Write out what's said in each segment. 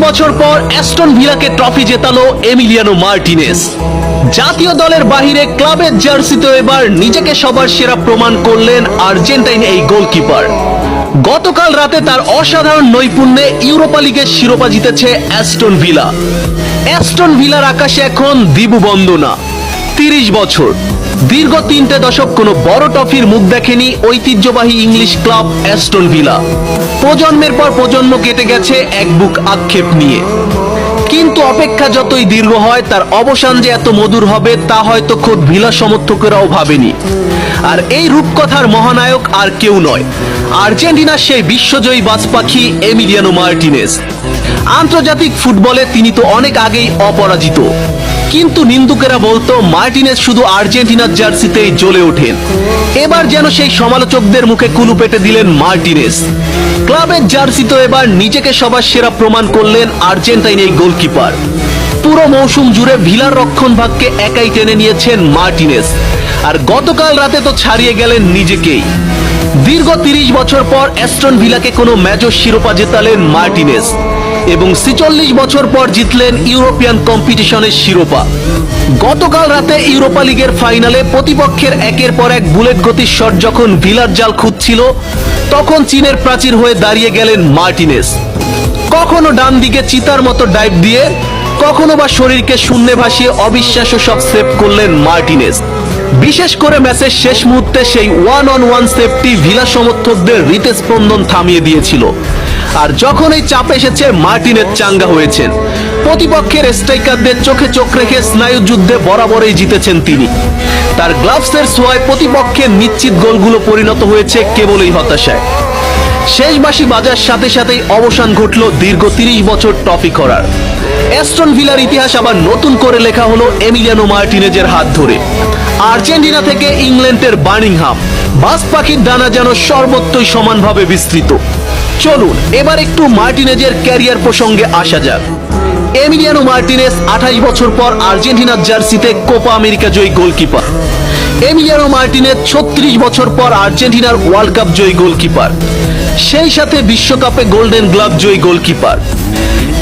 বছর পর Aston ভিলাকে trophy জেতালো Emiliano Martinez. জাতীয় দলের বাহিরে ক্লাবের জার্সিতে এবার নিজেকে সবার সেরা প্রমাণ করলেন আর্জেন্টাইন এই গোলকিপার। গতকাল রাতে তার অসাধারণ নৈপুণ্যে ইউরোপা লিগের শিরোপা জিতেছে অ্যাস্টন ভিলা। অ্যাস্টন ভিলার আকাশে এখন দিবু বন্দনা। 30 বছর, দীর্ঘ 3টে দশক কোনো বড় ট্রফির মুখ দেখেনি ঐতিহ্যবাহী ইংলিশ ক্লাব অ্যাস্টন ভিলা। প্রজন্মের পর প্রজন্ম কেটে গেছে এক বুক আক্ষেপ নিয়ে, কিন্তু অপেক্ষা যতই দীর্ঘ হয় তার অবসান যে এত মধুর হবে তা হয়তো খোদ ভিলা সমর্থকেরাও ভাবেনি। আর এই রূপকথার মহানায়ক আর কেউ নয়, আর্জেন্টিনার সেই বিশ্বজয়ী বাজপাখি এমিলিয়ানো মার্টিনেজ। আন্তর্জাতিক ফুটবলে তিনি তো অনেক আগেই অপরাজিত, কিন্তু নিন্দুকেরা বলতো মার্টিনেজ শুধু আর্জেন্টিনার জার্সিতেই জ্বলে ওঠেন। এবার যেন সেই সমালোচকদের মুখে কুলু পেটে দিলেন মার্টিনেজ। ক্লাবের জার্সিতে এবার নিজেকে সবার সেরা প্রমাণ করলেন আর্জেন্টাইন এই গোলকিপার। পুরো মৌসুম জুড়ে ভিলার রক্ষণভাগকে একাই টেনে নিয়েছেন মার্টিনেজ, আর গতকাল রাতে তো ছাড়িয়ে গেলেন নিজেকেই। দীর্ঘ 30 বছর পর অ্যাস্টন ভিলাকে কোনো ম্যাচও শিরোপা জেতালেন মার্টিনেজ, এবং 46 বছর পর জিতলেন ইউরোপিয়ান কম্পিটিশনের শিরোপা। গতকাল রাতে ইউরোপা লিগের ফাইনালে প্রতিপক্ষের একের পর এক বুলেট গতির শট যখন ভিলার জাল খুঁজছিল, তখন চীনের প্রাচীর হয়ে দাঁড়িয়ে গেলেন মার্টিনেজ। কখনো ডান দিকে চিতার মতো ডাইভ দিয়ে, কখনো বা শরীরকে শূন্যে ভাসিয়ে অবিশ্বাস্য সব সেভ করলেন মার্টিনেজ। বিশেষ করে ম্যাচের শেষ মুহূর্তে সেই 1-on-1 সেভটি ভিলা সমর্থকদের হৃদস্পন্দন থামিয়ে দিয়েছিল। আর যখন এই চাপ এসেছে মার্টিনেজ চাঙ্গা হয়েছেন। প্রতিপক্ষের স্ট্রাইকারদের চোখে চোখ রেখে স্নায়ু যুদ্ধে বরাবরই জিতেছেন তিনি। তার গ্লাভসের ছোঁয়ায় প্রতিপক্ষের নিশ্চিত গোলগুলো পরিণত হয়েছে কেবলই হতাশায়। শেষ বাঁশি বাজার সাথে সাথেই অবসান ঘটল দীর্ঘ 30 বছর ট্রফি করার। অ্যাস্টন ভিলার ইতিহাস আবার নতুন করে লেখা হলো এমিলিয়ানো মার্টিনেজের হাত ধরে। আর্জেন্টিনা থেকে ইংল্যান্ডের বার্মিংহাম, বাজ পাখির ডানা যেন সর্বত্রই সমানভাবে বিস্তৃত। চলুন এবার একটু মার্টিনেজের ক্যারিয়ার প্রসঙ্গে আসা যাক। এমিলিয়ানো মার্টিনেজ 28 বছর পর আর্জেন্টিনার জার্সিতে কোপা আমেরিকা জয়ী গোলকিপার। এমিলিয়ানো মার্টিনেজ 36 বছর পর আর্জেন্টিনার ওয়ার্ল্ড কাপ জয়ী গোলকিপার, সেই সাথে বিশ্বকাপে গোল্ডেন গ্লাভ জয়ী গোলকিপার।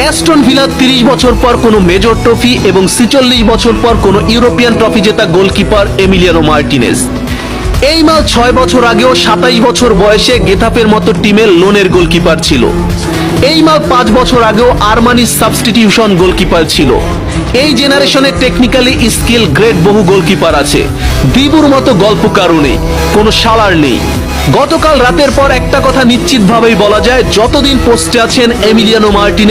অ্যাস্টন ভিলা 30 বছর পর কোনো মেজর ট্রফি এবং 46 বছর পর কোনো ইউরোপিয়ান ট্রফি জেতা গোলকিপার এমিলিয়ানো মার্টিনেজ। এই মাল 6 বছর আগেও 27 বছর বয়সে গেতাফের মতো টিমের লোনের গোলকিপার ছিল। এই মাল 5 বছর আগেও আর্মানির সাবস্টিটিউশন গোলকিপার ছিল। এই জেনারেশনে টেকনিক্যালি স্কিল গ্রেট বহু গোলকিপার আছে, দিবুর মতো গল্পকারও নেই, কোনো শালার নেই। গতকাল রাতের পর একটা কথা নিশ্চিতভাবেই বলা যায়, যতদিন পোস্টে আছেন এমিলিয়ানো মার্টিনেজ